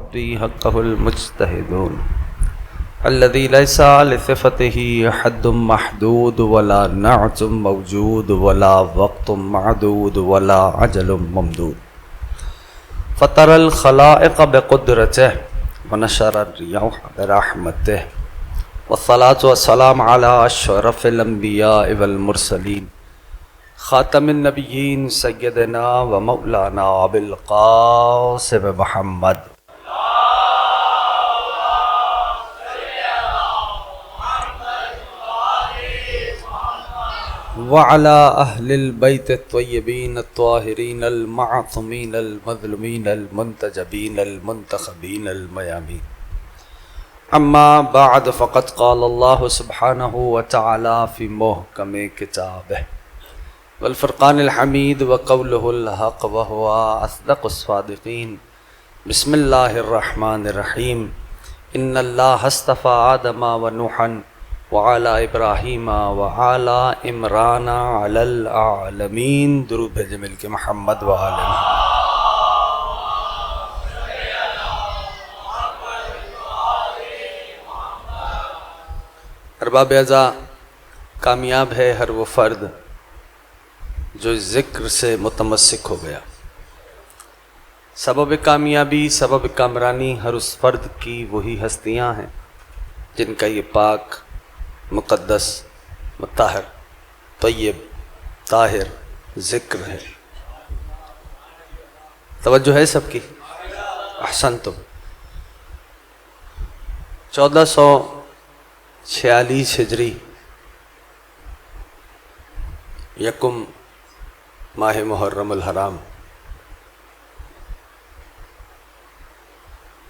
ربي حقه المجتهدون الذي ليس لصفته حد محدود ولا نعت موجود ولا وقت معدود ولا عجل ممدود فطر الخلائق بقدرته ونشر الرياح برحمته والصلاة والسلام على أشرف الأنبياء والمرسلين خاتم النبيين سيدنا ومولانا أبي القاسم محمد وعلى أهل البيت الطيبين الطاهرين المعصومين المظلومين المنتجبين المنتخبين الميامين أما بعد فقد قال الله سبحانه وتعالى في محكم كتابه والفرقان الحميد وقوله الحق وهو أصدق الصادقين بسم الله الرحمن الرحيم إن الله اصطفى آدم ونوحا وعلى إبراهيم وعلى عمران على العالمين درود بھیجے مل کے محمد وآل محمد۔ ارباب اعضاء، کامیاب ہے ہر وہ فرد جو ذکر سے متمسک ہو گیا۔ سبب کامیابی، سبب کامرانی ہر اس فرد کی وہی ہستیاں ہیں جن کا یہ پاک، مقدس، مطہر، طیب، طاہر ذکر ہے۔ توجہ ہے سب کی؟ احسنتم۔ 1446 ہجری یکم ماہ محرم الحرام،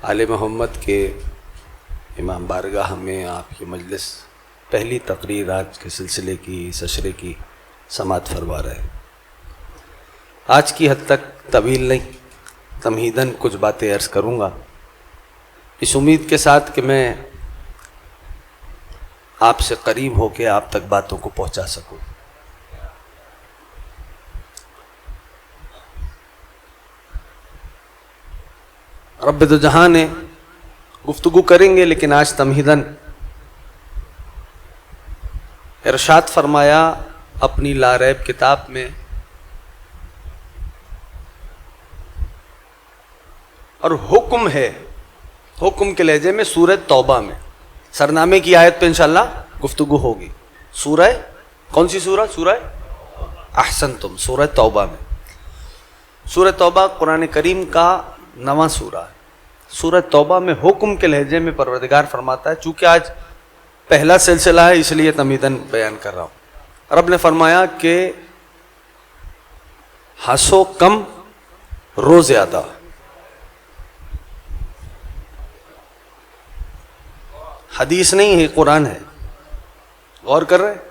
آل محمد کے امام بارگاہ میں آپ کی مجلس پہلی تقریر آج کے سلسلے کی، اس اشرے کی سماعت فرما رہے ہیں۔ آج کی حد تک طویل نہیں، تمہیداً کچھ باتیں عرض کروں گا، اس امید کے ساتھ کہ میں آپ سے قریب ہو کے آپ تک باتوں کو پہنچا سکوں۔ رب دو جہاں نے گفتگو کریں گے، لیکن آج تمہیداً ارشاد فرمایا اپنی لا ریب کتاب میں، اور حکم ہے، حکم کے لہجے میں سورہ توبہ میں، سرنامے کی آیت پہ انشاءاللہ گفتگو ہوگی۔ سورہ کون سی سورہ؟ سورہ احسنتم، سورہ توبہ میں۔ سورہ توبہ قرآن کریم کا 9واں سورہ ہے۔ سورہ توبہ میں حکم کے لہجے میں پروردگار فرماتا ہے، چونکہ آج پہلا سلسلہ ہے اس لیے تمہیداً بیان کر رہا ہوں۔ رب نے فرمایا کہ ہنسو کم، رو زیادہ۔ حدیث نہیں ہے، قرآن ہے، غور کر رہے ہیں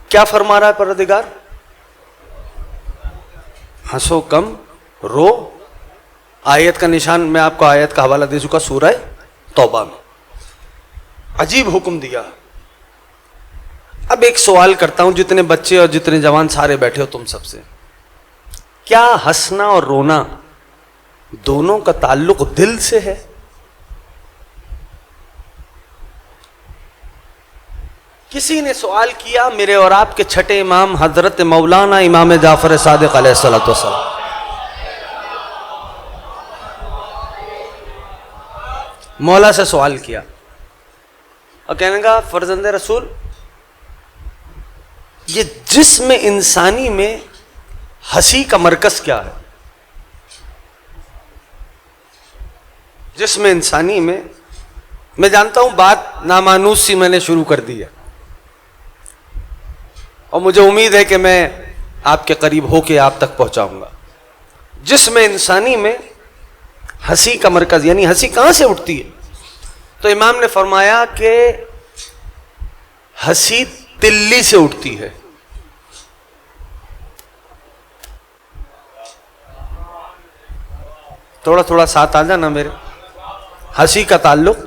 کیا فرما رہا ہے پروردگار؟ ہنسو کم، رو۔ آیت کا نشان میں آپ کو آیت کا حوالہ دے چکا، سورہ توبہ میں عجیب حکم دیا۔ اب ایک سوال کرتا ہوں، جتنے بچے اور جتنے جوان سارے بیٹھے ہو تم سب سے، کیا ہنسنا اور رونا دونوں کا تعلق دل سے ہے؟ کسی نے سوال کیا، میرے اور آپ کے چھٹے امام حضرت مولانا امام جعفر صادق علیہ الصلوۃ والسلام، مولا سے سوال کیا اور کہنے کا فرزند رسول، یہ جسم انسانی میں ہنسی کا مرکز کیا ہے؟ جسم انسانی میں جانتا ہوں بات نامانوس سی میں نے شروع کر دی ہے، اور مجھے امید ہے کہ میں آپ کے قریب ہو کے آپ تک پہنچاؤں گا۔ جسم انسانی میں ہنسی کا مرکز، یعنی ہنسی کہاں سے اٹھتی ہے؟ تو امام نے فرمایا کہ ہنسی تلی سے اٹھتی ہے۔ تھوڑا تھوڑا ساتھ آ جانا میرے۔ ہنسی کا تعلق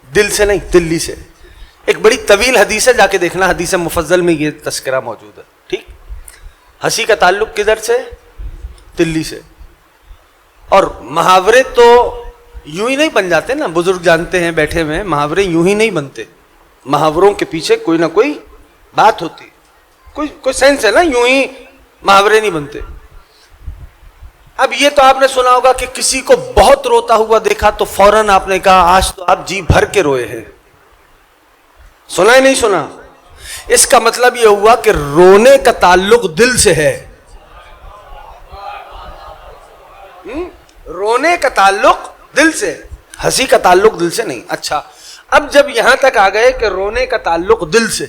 دل سے نہیں، تلی سے۔ ایک بڑی طویل حدیث ہے، جا کے دیکھنا، حدیث مفضل میں یہ تذکرہ موجود ہے، ٹھیک؟ ہنسی کا تعلق کدھر سے؟ تلی سے۔ اور محاورے تو یوں ہی نہیں بن جاتے نا, بزرگ جانتے ہیں بیٹھے ہوئے, محاورے یوں ہی نہیں بنتے, محاوروں کے پیچھے کوئی نہ کوئی بات ہوتی, کوئی سینس ہے نا, یوں ہی محاورے نہیں بنتے. اب یہ تو آپ نے سنا ہوگا کہ کسی کو بہت روتا ہوا دیکھا تو فوراً آپ نے کہا آج تو آپ جی بھر کے روئے ہیں. سنا ہی نہیں سنا؟ اس کا مطلب یہ ہوا کہ رونے کا تعلق دل سے ہے. رونے کا تعلق دل سے, ہنسی کا تعلق دل سے نہیں. اچھا, اب جب یہاں تک آ گئے کہ رونے کا تعلق دل سے,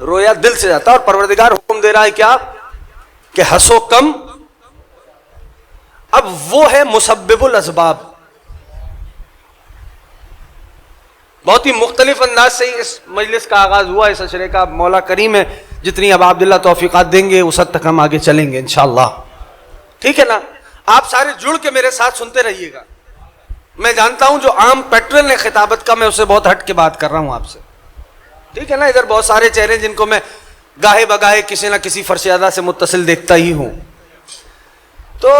رویا دل سے جاتا, اور پروردگار حکم دے رہا ہے کیا کہ ہنسو کم. اب وہ ہے مسبب الاسباب. بہت ہی مختلف انداز سے اس مجلس کا آغاز ہوا, اس اشرے کا. مولا کریم ہے, جتنی اب عبداللہ توفیقات دیں گے اس حد تک ہم آگے چلیں گے انشاءاللہ. ٹھیک ہے نا؟ آپ سارے جڑ کے میرے ساتھ سنتے رہیے گا. میں جانتا ہوں جو عام پیٹرن ہے خطابت کا, میں اسے بہت ہٹ کے بات کر رہا ہوں آپ سے. ٹھیک ہے نا؟ ادھر بہت سارے چہرے جن کو میں گاہے بگاہے کسی نہ کسی فرشیادہ سے متصل دیکھتا ہی ہوں. تو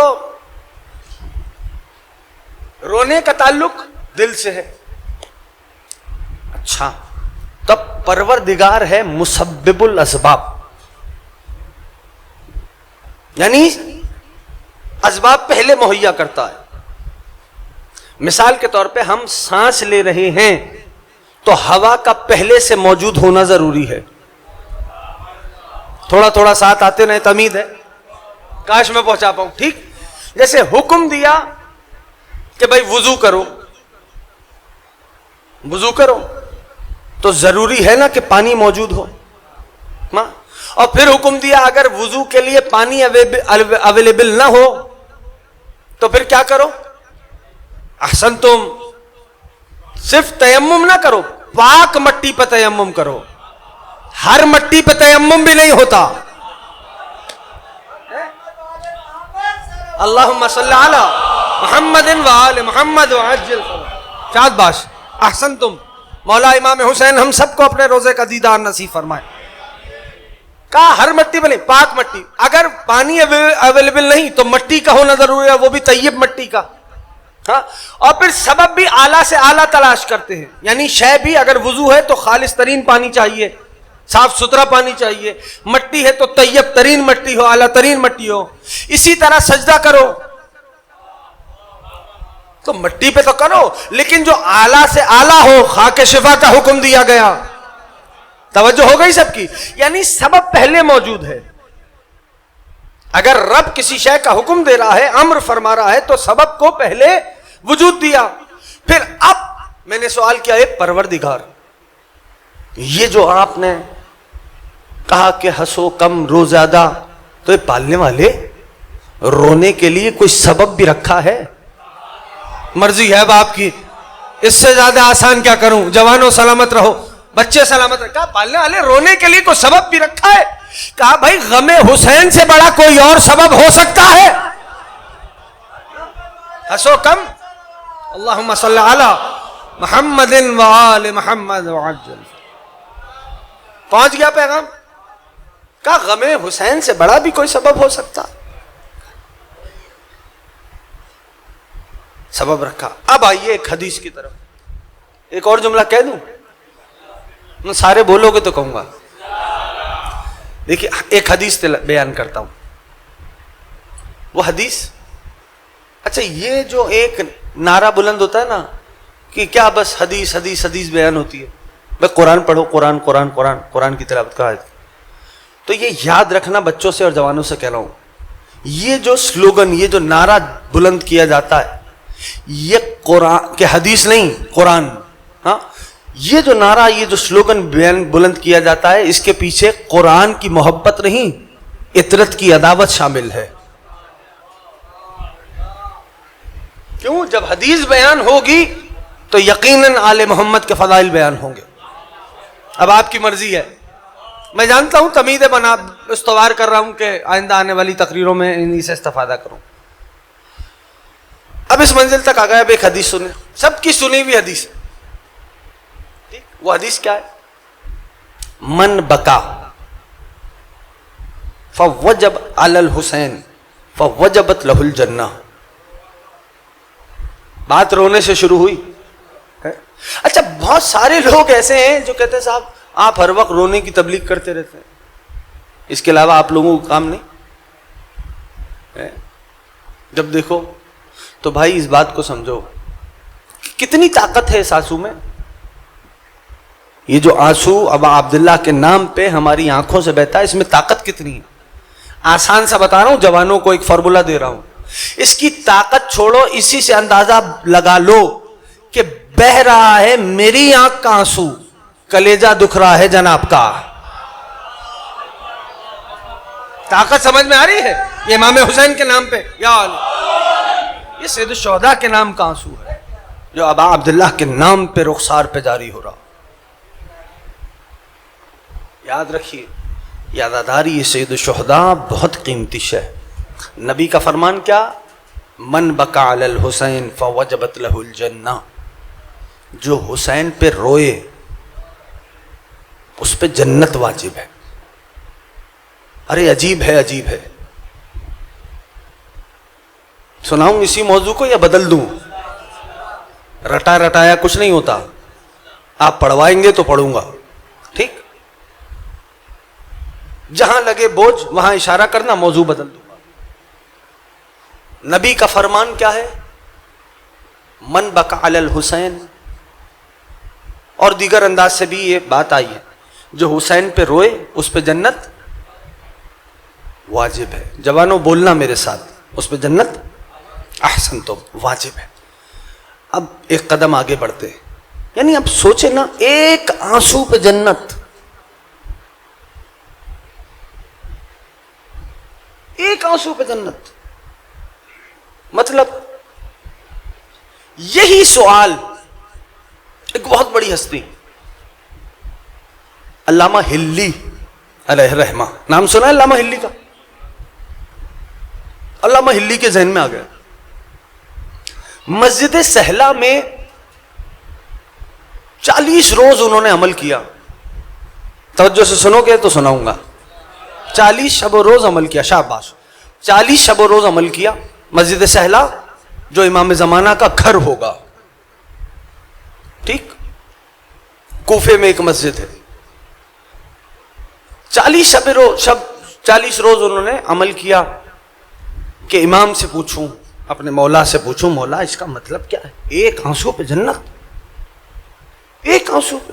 رونے کا تعلق دل سے ہے. اچھا, تب پروردگار ہے مسبب الاسباب, یعنی اسباب پہلے مہیا کرتا ہے. مثال کے طور پہ ہم سانس لے رہے ہیں تو ہوا کا پہلے سے موجود ہونا ضروری ہے. تھوڑا تھوڑا ساتھ آتے رہے, تمید ہے, کاش میں پہنچا پاؤں. ٹھیک, جیسے حکم دیا کہ بھائی وضو کرو, وضو کرو تو ضروری ہے نا کہ پانی موجود ہو. اور پھر حکم دیا اگر وضو کے لیے پانی اویلیبل نہ ہو تو پھر کیا کرو؟ احسنتم, صرف تیمم نہ کرو, پاک مٹی پہ تیمم کرو. ہر مٹی پہ تیمم بھی نہیں ہوتا. اللہم صلی علی محمد و آل محمد وعجل. شاد باش, احسنتم. مولا امام حسین ہم سب کو اپنے روزے کا دیدار نصیب فرمائے. کہا ہر مٹی پہ نہیں, پاک مٹی. اگر پانی اویلیبل نہیں تو مٹی کا ہونا ضروری ہے, وہ بھی طیب مٹی کا. ہاں, اور پھر سبب بھی اعلیٰ سے اعلیٰ تلاش کرتے ہیں, یعنی شے بھی اگر وضو ہے تو خالص ترین پانی چاہیے, صاف ستھرا پانی چاہیے. مٹی ہے تو طیب ترین مٹی ہو, اعلیٰ ترین مٹی ہو. اسی طرح سجدہ کرو تو مٹی پہ تو کرو, لیکن جو اعلیٰ سے اعلیٰ ہو, خاک شفا کا حکم دیا گیا. توجہ ہو گئی سب کی؟ یعنی سبب پہلے موجود ہے. اگر رب کسی شے کا حکم دے رہا ہے, امر فرما رہا ہے, تو سبب کو پہلے وجود دیا. پھر اب میں نے سوال کیا ہے, پروردگار یہ جو آپ نے کہا کہ ہنسو کم رو زیادہ, تو یہ پالنے والے رونے کے لیے کوئی سبب بھی رکھا ہے؟ مرضی ہے باپ کی, اس سے زیادہ آسان کیا کروں. جوانوں سلامت رہو, بچے سلامت رہو. کہا پالنے والے رونے کے لیے کوئی سبب بھی رکھا ہے. کہا بھائی غم حسین سے بڑا کوئی اور سبب ہو سکتا ہے؟ ہنسو کم, اللہم صلی علی محمد و آل محمد وعجل. پہنچ گیا پیغام. کہا غم حسین سے بڑا بھی کوئی سبب ہو سکتا. سبب رکھا. اب آئیے ایک حدیث کی طرف. ایک اور جملہ کہہ دوں, سارے بولو گے تو کہوں گا. دیکھیے ایک حدیث بیان کرتا ہوں. وہ حدیث, اچھا یہ جو ایک نعرہ بلند ہوتا ہے نا کہ کیا بس حدیث حدیث حدیث بیان ہوتی ہے, بھائی قرآن پڑھو, قرآن قرآن قرآن قرآن کی تلاوت کا ہے. تو یہ یاد رکھنا بچوں سے اور جوانوں سے کہہ رہا ہوں, یہ جو سلوگن, یہ جو نعرہ بلند کیا جاتا ہے, یہ قرآن کہ حدیث نہیں قرآن. ہاں, یہ جو نعرہ, یہ جو سلوگن بلند کیا جاتا ہے, اس کے پیچھے قرآن کی محبت نہیں, اطرت کی عداوت شامل ہے. کیوں؟ جب حدیث بیان ہوگی تو یقیناً آل محمد کے فضائل بیان ہوں گے. اب آپ کی مرضی ہے. میں جانتا ہوں تمید بنا استوار کر رہا ہوں کہ آئندہ آنے والی تقریروں میں انہی سے استفادہ کروں. اب اس منزل تک آ گیا. اب ایک حدیث سنیں, سب کی سنی ہوئی حدیث. وہ حدیث کیا ہے؟ من بکا فوجب علی الحسین فوجبت لہ الجنہ. بات رونے سے شروع ہوئی. اچھا بہت سارے لوگ ایسے ہیں جو کہتے ہیں صاحب آپ ہر وقت رونے کی تبلیغ کرتے رہتے ہیں, اس کے علاوہ آپ لوگوں کو کام نہیں. جب دیکھو تو بھائی اس بات کو سمجھو کتنی طاقت ہے اس آنسو میں. یہ جو آنسو ابا عبداللہ کے نام پہ ہماری آنکھوں سے بہتا ہے, اس میں طاقت کتنی ہے. آسان سا بتا رہا ہوں, جوانوں کو ایک فارمولا دے رہا ہوں, اس کی طاقت چھوڑو, اسی سے اندازہ لگا لو کہ بہ رہا ہے میری آنکھ کا آنسو, کلیجہ دکھ رہا ہے جناب کا. طاقت سمجھ میں آ رہی ہے؟ یہ امام حسین کے نام پہ, یا یہ سید الشہداء کے نام کا آنسو ہے جو ابا عبداللہ کے نام پہ رخسار پہ جاری ہو رہا. یاد رکھیے, یاداداری یہ سید الشہداء بہت قیمتی شے. نبی کا فرمان کیا, من بکا علی الحسین فوجبت لہ الجنہ, جو حسین پہ روئے اس پہ جنت واجب ہے. ارے عجیب ہے, عجیب ہے. سناؤں اسی موضوع کو یا بدل دوں؟ رٹا رٹایا کچھ نہیں ہوتا, آپ پڑھوائیں گے تو پڑھوں گا, ٹھیک؟ جہاں لگے بوجھ وہاں اشارہ کرنا, موضوع بدل دوں گا. نبی کا فرمان کیا ہے, من بکا علی الحسین, اور دیگر انداز سے بھی یہ بات آئی ہے, جو حسین پہ روئے اس پہ جنت واجب ہے. جوانوں بولنا میرے ساتھ, اس پہ جنت احسن تو واجب ہے. اب ایک قدم آگے بڑھتے, یعنی اب سوچے نا, ایک آنسو پہ جنت, ایک آنسو پہ جنت. مطلب یہی سوال ایک بہت بڑی ہستی علامہ ہلی علیہ رحمہ, نام سنا ہے علامہ ہلی کا؟ علامہ ہلی کے ذہن میں آ گیا. مسجد سہلا میں 40 روز انہوں نے عمل کیا. توجہ سے سنو گے تو سناؤں گا. 40 شب و روز عمل کیا, شاباش. 40 شب و روز عمل کیا مسجد سہلا, جو امام زمانہ کا گھر ہوگا, ٹھیک؟ کوفے میں ایک مسجد ہے. 40 روز انہوں نے عمل کیا کہ امام سے پوچھوں, اپنے مولا سے پوچھوں, مولا اس کا مطلب کیا ہے؟ ایک آنسو پہ جنت, ایک آنسو پہ,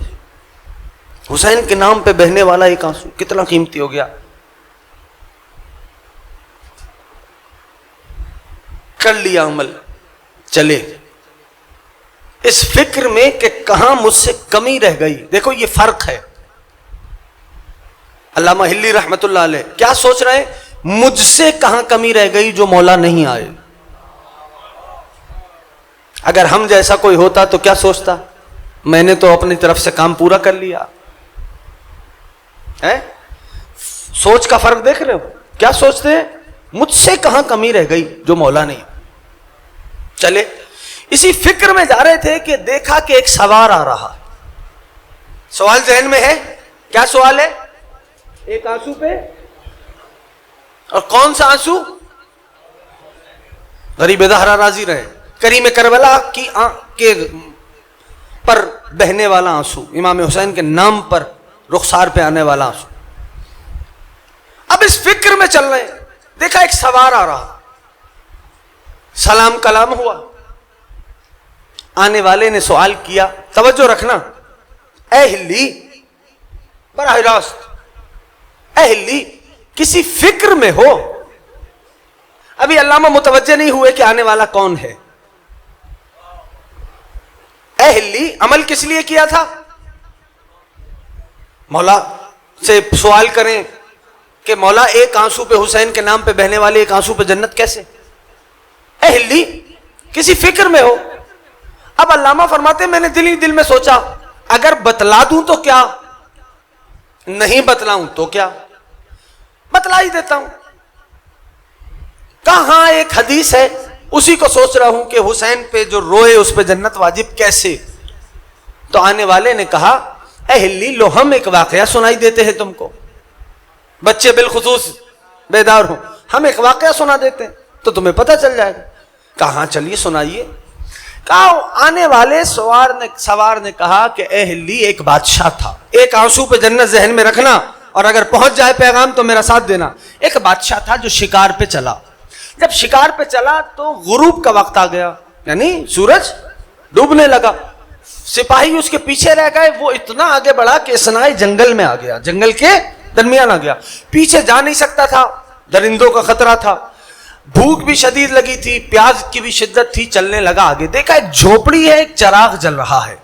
حسین کے نام پہ بہنے والا ایک آنسو کتنا قیمتی ہو گیا. کر لیا عمل, چلے اس فکر میں کہ کہاں مجھ سے کمی رہ گئی. دیکھو یہ فرق ہے. علامہ ہلی رحمت اللہ علیہ کیا سوچ رہے ہیں, مجھ سے کہاں کمی رہ گئی جو مولا نہیں آئے. اگر ہم جیسا کوئی ہوتا تو کیا سوچتا, میں نے تو اپنی طرف سے کام پورا کر لیا. سوچ کا فرق دیکھ رہے ہو؟ کیا سوچتے ہیں, مجھ سے کہاں کمی رہ گئی جو مولا نہیں. چلے اسی فکر میں جا رہے تھے کہ دیکھا کہ ایک سوار آ رہا. سوال ذہن میں ہے, کیا سوال ہے؟ ایک آنسو پہ, اور کون سا آنسو؟ غریب زہرا راضی رہے, کریم کربلا کی کے پر بہنے والا آنسو, امام حسین کے نام پر رخسار پہ آنے والا آنسو. اب اس فکر میں چل رہے ہیں, دیکھا ایک سوار آ رہا, سلام کلام ہوا. آنے والے نے سوال کیا, توجہ رکھنا, اے ہلی, براہ راست, اے ہلی کسی فکر میں ہو؟ ابھی علامہ متوجہ نہیں ہوئے کہ آنے والا کون ہے. اے ہلی عمل کس لیے کیا تھا؟ مولا سے سوال کریں کہ مولا ایک آنسو پہ, حسین کے نام پہ بہنے والے ایک آنسو پہ جنت کیسے؟ اے ہلی کسی فکر میں ہو. اب علامہ فرماتے میں نے دل ہی دل میں سوچا, اگر بتلا دوں تو کیا, نہیں بتلاؤں تو کیا, بتلا ہی دیتا ہوں. کہاں ایک حدیث ہے, اسی کو سوچ رہا ہوں کہ حسین پہ جو روئے اس پہ جنت واجب کیسے. تو آنے والے نے کہا, اے ہلی لو ہم ایک واقعہ سنائی دیتے ہیں تم کو, بچے بالخصوص بیدار ہوں, ہم ایک واقعہ سنا دیتے ہیں تو تمہیں پتہ چل جائے گا. کہاں, چلیے سنائیے. کہا آنے والے سوار نے کہا کہ اے ہلی ایک بادشاہ تھا، ایک آنسو پہ جنت ذہن میں رکھنا اور اگر پہنچ جائے پیغام تو میرا ساتھ دینا. ایک بادشاہ تھا جو شکار پہ چلا. جب شکار پہ چلا تو غروب کا وقت آ گیا، یعنی سورج ڈوبنے لگا. سپاہی اس کے پیچھے رہ گئے. وہ اتنا آگے بڑھا کہ اثناء جنگل میں آ گیا، جنگل کے درمیان آ گیا. پیچھے جا نہیں سکتا تھا، درندوں کا خطرہ تھا، بھوک بھی شدید لگی تھی، پیاس کی بھی شدت تھی. چلنے لگا آگے، دیکھا ایک جھوپڑی ہے، ایک چراغ جل رہا ہے.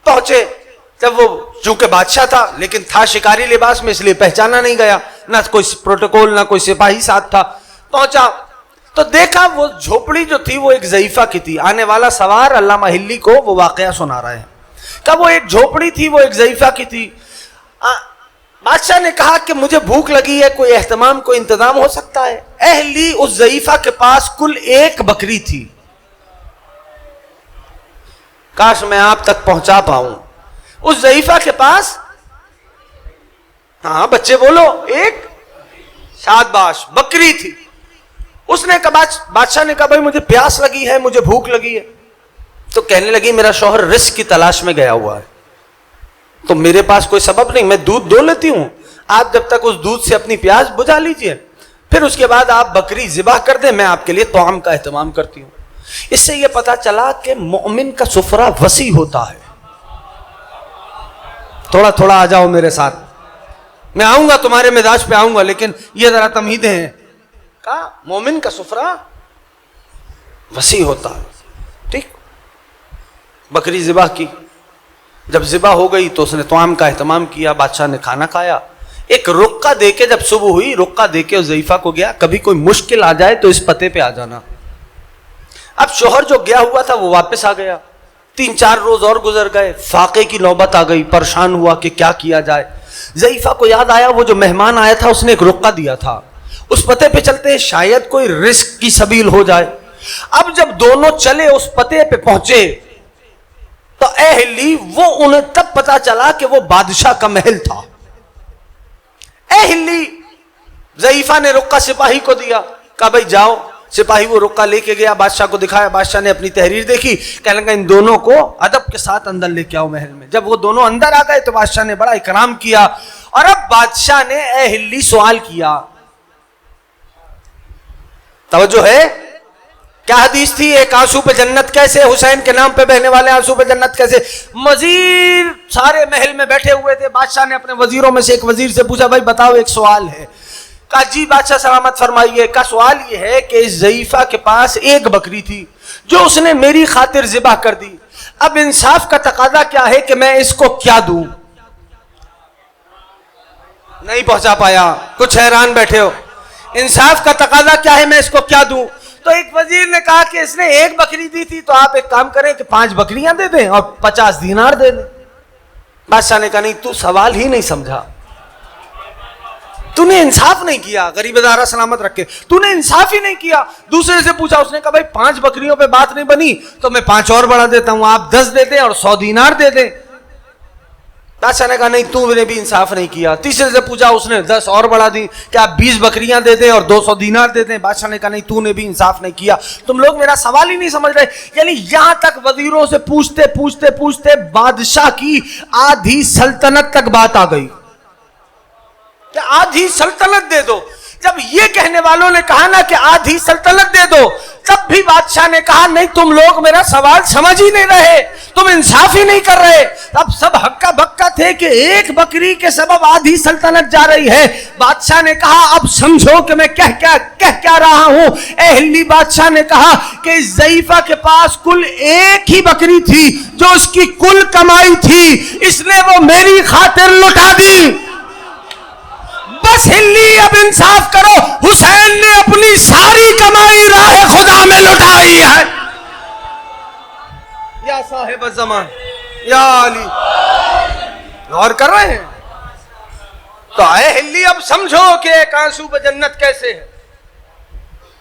پہنچے. جب وہ چونکہ بادشاہ تھا لیکن تھا شکاری لباس میں، اس لیے پہچانا نہیں گیا، نہ کوئی پروٹوکول نہ کوئی سپاہی ساتھ تھا. پہنچا تو دیکھا وہ جھوپڑی جو تھی وہ ایک ضعیفہ کی تھی. آنے والا سوار علامہ ہلی کو وہ واقعہ سنا رہے ہیں کہ وہ ایک جھوپڑی تھی، وہ ایک ضعیفہ کی تھی. بادشاہ نے کہا کہ مجھے بھوک لگی ہے، کوئی اہتمام کوئی انتظام ہو سکتا ہے؟ اہلی اس ضعیفہ کے پاس کل ایک بکری تھی. کاش میں آپ تک پہنچا پاؤں. اس ضعیفہ کے پاس، ہاں بچے بولو، ایک شادباش بکری تھی. اس نے کہا، بادشاہ نے کہا بھائی مجھے پیاس لگی ہے، مجھے بھوک لگی ہے. تو کہنے لگی میرا شوہر رزق کی تلاش میں گیا ہوا ہے تو میرے پاس کوئی سبب نہیں، میں دودھ دو لیتی ہوں، آپ جب تک اس دودھ سے اپنی پیاس بجھا لیجئے، پھر اس کے بعد آپ بکری ذبح کر دیں، میں آپ کے لیے طعام کا اہتمام کرتی ہوں. اس سے یہ پتا چلا کہ مومن کا سفرہ وسیع ہوتا ہے. تھوڑا تھوڑا آ جاؤ میرے ساتھ، میں آؤں گا تمہارے مزاج پہ آؤں گا، لیکن یہ ذرا تمہیدیں ہیں. کہا مومن کا سفرہ وسیع ہوتا ہے. ٹھیک، بکری ذبح کی. جب ذبح ہو گئی تو اس نے طعام کا اہتمام کیا، بادشاہ نے کھانا کھایا. ایک رقعہ دے کے، جب صبح ہوئی رقعہ دے کے اس ضعیفہ کو گیا، کبھی کوئی مشکل آ جائے تو اس پتے پہ آ جانا. اب شوہر جو گیا ہوا تھا وہ واپس آ گیا. 3-4 روز اور گزر گئے، فاقے کی نوبت آ گئی. پریشان ہوا کہ کیا کیا جائے. ضعیفہ کو یاد آیا وہ جو مہمان آیا تھا اس نے ایک رقعہ دیا تھا، اس پتے پہ چلتے شاید کوئی رزق کی سبیل ہو جائے. اب جب دونوں چلے اس پتے پہ پہنچے تو اے ہلی وہ انہیں تب پتا چلا کہ وہ بادشاہ کا محل تھا. اے ہلی، ضعیفہ نے رقعہ سپاہی کو دیا، کہا بھائی جاؤ. سپاہی وہ رقعہ لے کے گیا، بادشاہ کو دکھایا. بادشاہ نے اپنی تحریر دیکھی، کہنے لگا ان دونوں کو ادب کے ساتھ اندر لے کے آؤ محل میں. جب وہ دونوں اندر آ گئے تو بادشاہ نے بڑا اکرام کیا. اور اب بادشاہ نے اے ہلی سوال کیا. توجہ ہے؟ کیا حدیث تھی؟ ایک آنسو پہ جنت کیسے، حسین کے نام پہ بہنے والے آنسو پہ جنت کیسے. وزیر سارے محل میں بیٹھے ہوئے تھے. بادشاہ نے اپنے وزیروں میں سے ایک وزیر سے پوچھا بھائی بتاؤ ایک سوال ہے. کہا جی بادشاہ سلامت فرمائیے. کا سوال یہ ہے کہ اس ضعیفہ کے پاس ایک بکری تھی جو اس نے میری خاطر ذبح کر دی. اب انصاف کا تقاضا کیا ہے کہ میں اس کو کیا دوں؟ نہیں پہنچا پایا، کچھ حیران بیٹھے ہو. انصاف کا تقاضا کیا ہے، میں اس کو کیا دوں؟ تو ایک وزیر نے کہا کہ اس نے ایک بکری دی تھی تو آپ ایک کام کریں کہ 5 بکریاں دے دیں اور 50 دینار دے دیں. بادشاہ نے کہا نہیں، تو سوال ہی نہیں سمجھا، تو نے انصاف نہیں کیا. غریب ادارہ سلامت رکھے، تو نے انصاف ہی نہیں کیا. دوسرے سے پوچھا، اس نے کہا بھائی 5 بکریوں پہ بات نہیں بنی تو میں 5 اور بڑھا دیتا ہوں، آپ 10 دے دیں اور 100 دینار دے دیں. بادشاہ نے کہا نہیں، تو نے بھی انصاف نہیں کیا. تیسرے سے پوچھا، اس نے 10 اور بڑھا دی کہ آپ 20 بکریاں دے دیں اور 200 دینار دے دیں. بادشاہ نے کہا نہیں، تو نے بھی انصاف نہیں کیا. تم لوگ میرا سوال ہی نہیں سمجھ رہے. یعنی یہاں تک وزیروں سے پوچھتے پوچھتے پوچھتے بادشاہ کی آدھی سلطنت تک بات آ گئی کہ آدھی سلطنت دے دو. جب یہ کہنے والوں نے کہا نا کہ آدھی سلطنت دے دو، تب بھی بادشاہ نے کہا نہیں، تم لوگ میرا سوال سمجھ ہی نہیں رہے، تم انصاف ہی نہیں کر رہے. اب سب ہکا بکا تھے کہ ایک بکری کے سبب آدھی سلطنت جا رہی ہے. بادشاہ نے کہا اب سمجھو کہ میں کہہ کیا رہا ہوں. اے ہلی، بادشاہ نے کہا کہ اس ضعیفہ کے پاس کل ایک ہی بکری تھی جو اس کی کل کمائی تھی، اس نے وہ میری خاطر لٹا دی. بس ہلی اب انصاف کرو، حسین نے اپنی ساری کمائی راہ خدا میں لٹائی ہے. یا صاحب الزمان، یا علی، غور کر رہے ہیں؟ تو اے ہلی اب سمجھو کہ ایک آنسو پہ جنت کیسے ہے.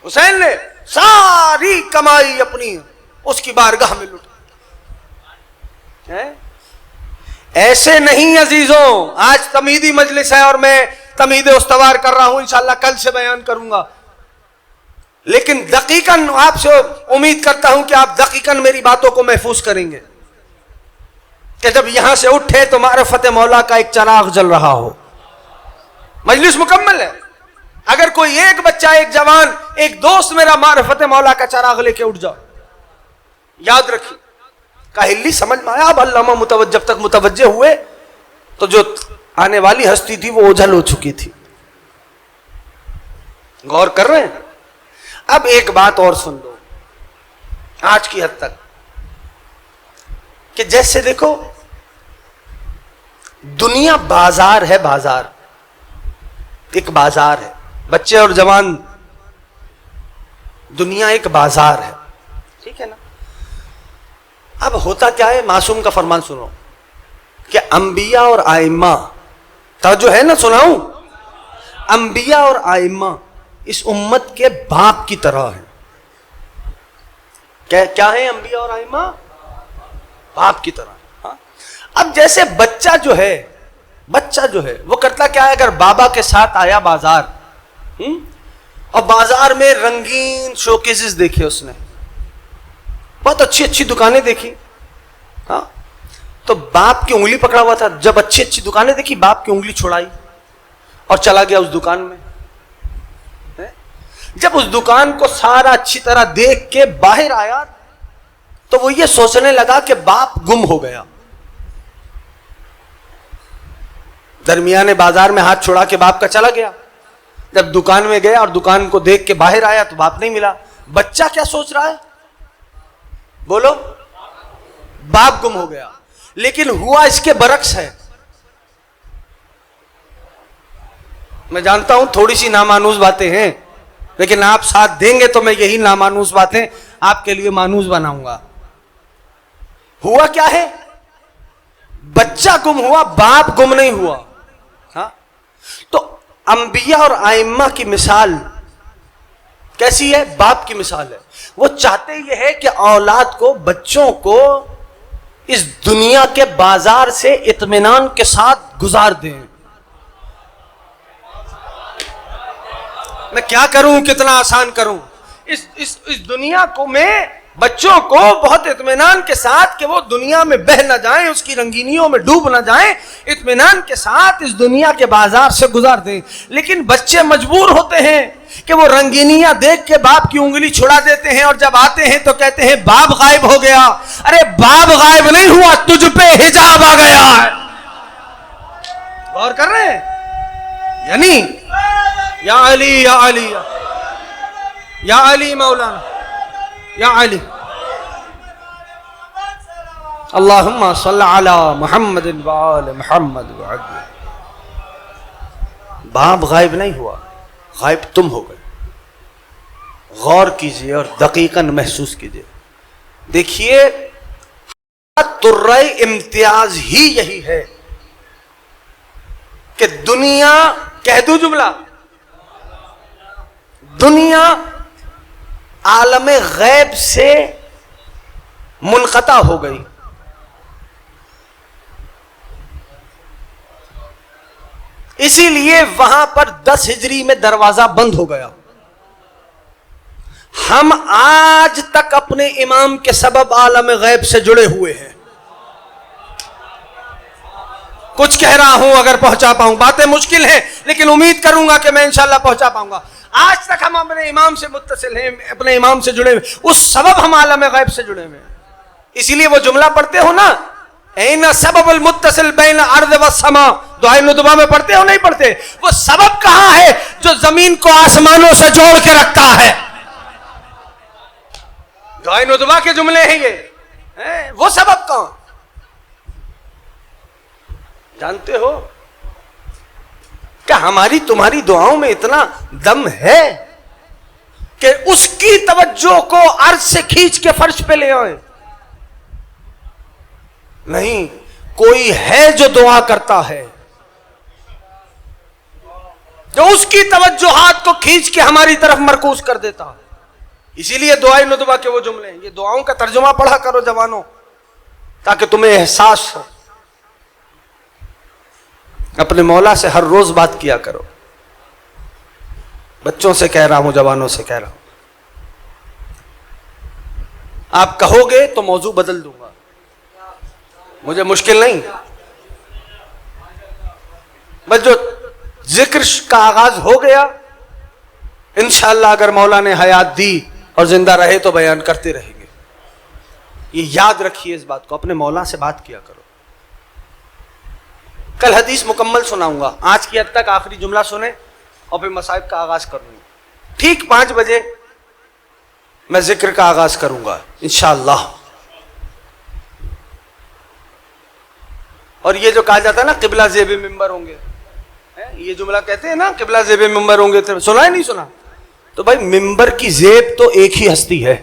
حسین نے ساری کمائی اپنی اس کی بارگاہ میں لٹائی. ایسے نہیں عزیزوں، آج تمہیدی مجلس ہے اور میں تمہید استوار کر رہا ہوں، انشاءاللہ کل سے بیان کروں گا. لیکن دقیقاً آپ سے امید کرتا ہوں کہ آپ دقیقاً میری باتوں کو محفوظ کریں گے کہ جب یہاں سے اٹھے تو معرفت مولا کا ایک چراغ جل رہا ہو. مجلس مکمل ہے. اگر کوئی ایک بچہ، ایک جوان، ایک دوست میرا معرفت مولا کا چراغ لے کے اٹھ جاؤ، یاد رکھیے کاہلی سمجھ میں آیا. اب علامہ متوجہ جب تک متوجہ ہوئے تو جو آنے والی ہستی تھی وہ اوجھل ہو چکی تھی. غور کر رہے ہیں؟ اب ایک بات اور سن لو آج کی حد تک، کہ جیسے دیکھو دنیا بازار ہے، بازار ایک بازار ہے. بچے اور جوان، دنیا ایک بازار ہے، ٹھیک ہے نا. اب ہوتا کیا ہے، معصوم کا فرمان سنو کہ انبیاء اور ائمہ، توجہ ہے نا، سناؤں، انبیاء اور ائمہ اس امت کے باپ کی طرح ہیں. کیا ہے انبیاء اور ائمہ؟ باپ کی طرح. ہاں؟ اب جیسے بچہ جو ہے وہ کرتا کیا ہے، اگر بابا کے ساتھ آیا بازار اور بازار میں رنگین شوکیسز دیکھے، اس نے بہت اچھی اچھی دکانیں دیکھی، ہاں، تو باپ کی انگلی پکڑا ہوا تھا. جب اچھی اچھی دکانیں دیکھی باپ کی انگلی چھڑائی اور چلا گیا اس دکان میں. جب اس دکان کو سارا اچھی طرح دیکھ کے باہر آیا تو وہ یہ سوچنے لگا کہ باپ گم ہو گیا. درمیانے بازار میں ہاتھ چھڑا کے باپ کا چلا گیا. جب دکان میں گیا اور دکان کو دیکھ کے باہر آیا تو باپ نہیں ملا. بچہ کیا سوچ رہا ہے؟ بولو، باپ گم ہو گیا. لیکن ہوا اس کے برعکس ہے. میں جانتا ہوں تھوڑی سی نامانوس باتیں ہیں، لیکن آپ ساتھ دیں گے تو میں یہی نامانوس باتیں آپ کے لیے مانوس بناؤں گا. ہوا کیا ہے؟ بچہ گم ہوا، باپ گم نہیں ہوا. ہاں، تو انبیاء اور ائمہ کی مثال کیسی ہے؟ باپ کی مثال ہے. وہ چاہتے یہ ہے کہ اولاد کو، بچوں کو اس دنیا کے بازار سے اطمینان کے ساتھ گزار دیں. میں کیا کروں، کتنا آسان کروں. اس دنیا کو میں بچوں کو بہت اطمینان کے ساتھ، کہ وہ دنیا میں بہہ نہ جائیں، اس کی رنگینیوں میں ڈوب نہ جائیں، اطمینان کے ساتھ اس دنیا کے بازار سے گزار دیں. لیکن بچے مجبور ہوتے ہیں کہ وہ رنگینیاں دیکھ کے باپ کی انگلی چھڑا دیتے ہیں، اور جب آتے ہیں تو کہتے ہیں باپ غائب ہو گیا. ارے باپ غائب نہیں ہوا، تجھ پہ حجاب آ گیا ہے. غور کر رہے ہیں؟ یعنی یا علی یا علی یا علی مولانا یا علی، اللہم صلی علی محمد وآل محمد وعلی. باپ غائب نہیں ہوا، غائب تم ہو گئے. غور کیجئے اور دقیقاً محسوس کیجئے. دیکھیے ترہ امتیاز ہی یہی ہے کہ دنیا، کہہ دوں جملہ، دنیا عالم غیب سے منقطع ہو گئی. اسی لیے وہاں پر 10 ہجری میں دروازہ بند ہو گیا. ہم آج تک اپنے امام کے سبب عالم غیب سے جڑے ہوئے ہیں. کچھ کہہ رہا ہوں، اگر پہنچا پاؤں. باتیں مشکل ہیں لیکن امید کروں گا کہ میں انشاءاللہ پہنچا پاؤں گا. آج تک ہم اپنے امام سے متصل ہیں، اپنے امام سے جڑے ہوئے، اس سبب ہم عالم غیب سے جڑے ہوئے ہیں. اسی لیے وہ جملہ پڑھتے ہو نا، این سبب المتصل بین ارض و سما، دعائے ندبہ میں پڑھتے ہو نہیں پڑھتے؟ وہ سبب کہاں ہے جو زمین کو آسمانوں سے جوڑ کے رکھتا ہے؟ دعائے ندبہ کے جملے ہیں یہ. وہ سبب کہاں؟ جانتے ہو کہ ہماری تمہاری دعاؤں میں اتنا دم ہے کہ اس کی توجہ کو عرش سے کھینچ کے فرش پہ لے آئیں. نہیں، کوئی ہے جو دعا کرتا ہے، جو اس کی توجہات کو کھینچ کے ہماری طرف مرکوز کر دیتا. اسی لیے دعائے ندبہ کے وہ جملے ہیں. یہ دعاؤں کا ترجمہ پڑھا کرو جوانوں، تاکہ تمہیں احساس ہو. اپنے مولا سے ہر روز بات کیا کرو. بچوں سے کہہ رہا ہوں، جوانوں سے کہہ رہا ہوں. آپ کہو گے تو موضوع بدل دوں گا، مجھے مشکل نہیں. بس جو ذکر کا آغاز ہو گیا انشاءاللہ اگر مولا نے حیات دی اور زندہ رہے تو بیان کرتے رہیں گے. یہ یاد رکھیے اس بات کو، اپنے مولا سے بات کیا کرو. کل حدیث مکمل سناؤں گا، آج کی حد تک آخری جملہ سنیں اور پھر مصائب کا آغاز کروں گا. ٹھیک 5 بجے میں ذکر کا آغاز کروں گا انشاءاللہ. اور یہ جو کہا جاتا ہے نا قبلہ زیب ممبر ہوں گے، یہ جملہ کہتے ہیں نا قبلہ زیب ممبر ہوں گے، سنا ہے نہیں سنا؟ تو بھائی ممبر کی زیب تو ایک ہی ہستی ہے.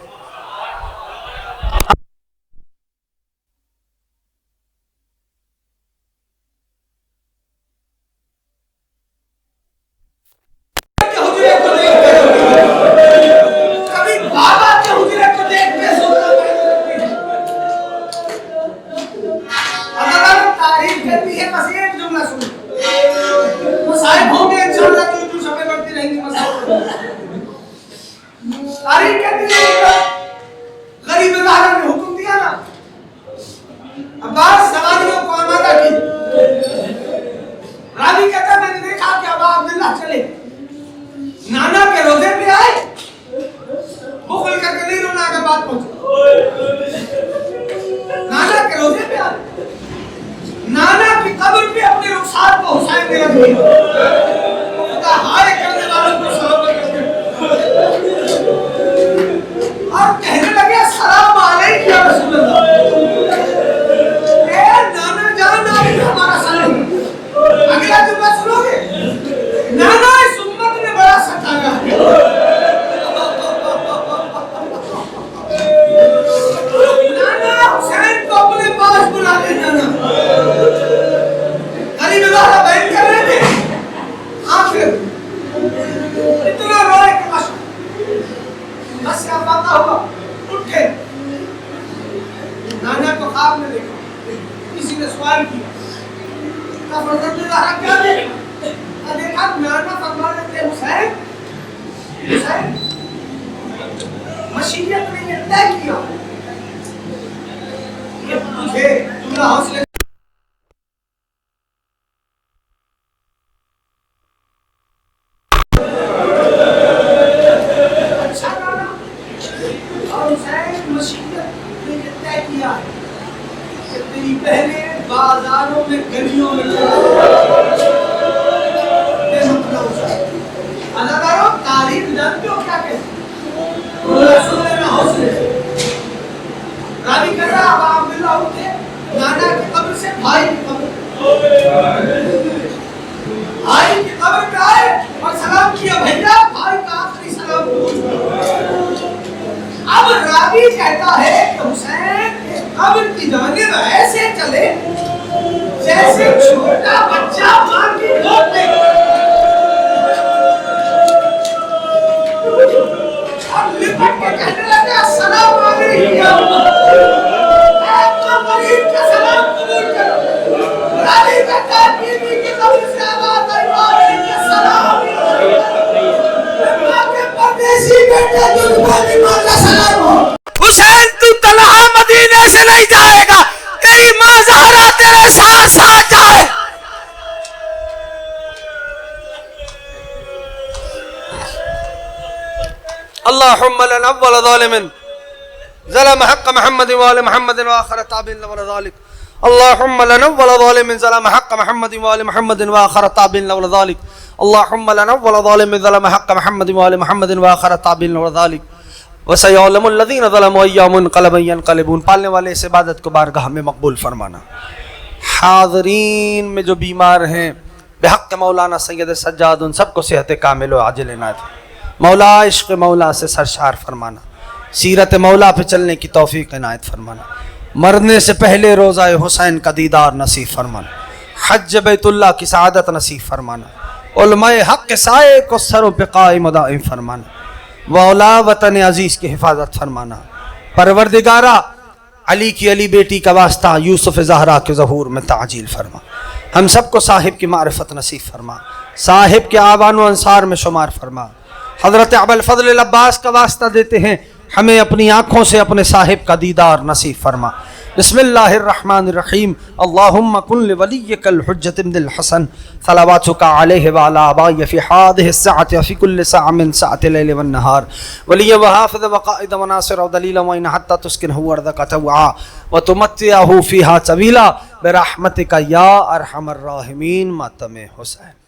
حسین تو تنہا مدینے سے نہیں جائے گا، تیری ماں زہرا تیرے ساتھ ساتھ جائے. اللهم لنا اول ظالم ظلم حق محمد وآل محمد وآخر تابعين لولا ذلك. اللهم لنا اول ظالم ظلم حق محمد وآل محمد وآخر تابعين لولا ذلك. اللهم لنا اول ظالم ظلم حق محمد وآل محمد وآخر تابعين لولا ذلك. وسيعلم الذين ظلموا أيّ منقلب ينقلبون. پالنے والے اس عبادت کو بارگاہ میں مقبول فرمانا. حاضرین میں جو بیمار ہیں بحق مولانا سید سجاد ان سب کو صحت کامل و عاجل عنایت. مولا عشق مولا سے سرشار فرمانا. سیرت مولا پہ چلنے کی توفیق عنایت فرمانا. مرنے سے پہلے روزہ حسین کا دیدار نصیب فرمانا. حج بیت اللہ کی سعادت نصیب فرمانا. علماء حق کے سائے کو سروں پہ قائم و دائم فرمانا. مولا وطن عزیز کی حفاظت فرمانا. پروردگارہ علی کی علی بیٹی کا واسطہ یوسف زہرا کے ظہور میں تعجیل فرما. ہم سب کو صاحب کی معرفت نصیب فرما. صاحب کے آبان و انصار میں شمار فرما. حضرت ابوالفضل العباس کا واسطہ دیتے ہیں ہمیں اپنی آنکھوں سے اپنے صاحب کا دیدار نصیب فرما. بسم اللہ الرحمن الرحیم. اللہم کن لولیک الحجۃ بن الحسن صلواتک علیہ وعلی آبائہ فی ہذہ الساعۃ وفی کل ساعۃ من ساعات اللیل والنہار ولیہ وحافظ وقائد وناصر ودلیلا وإن حتی تسکنہ ارضک طوعا وتمتعہ فیہا طویلا برحمتک یا ارحم الراحمین. ماتم حسین.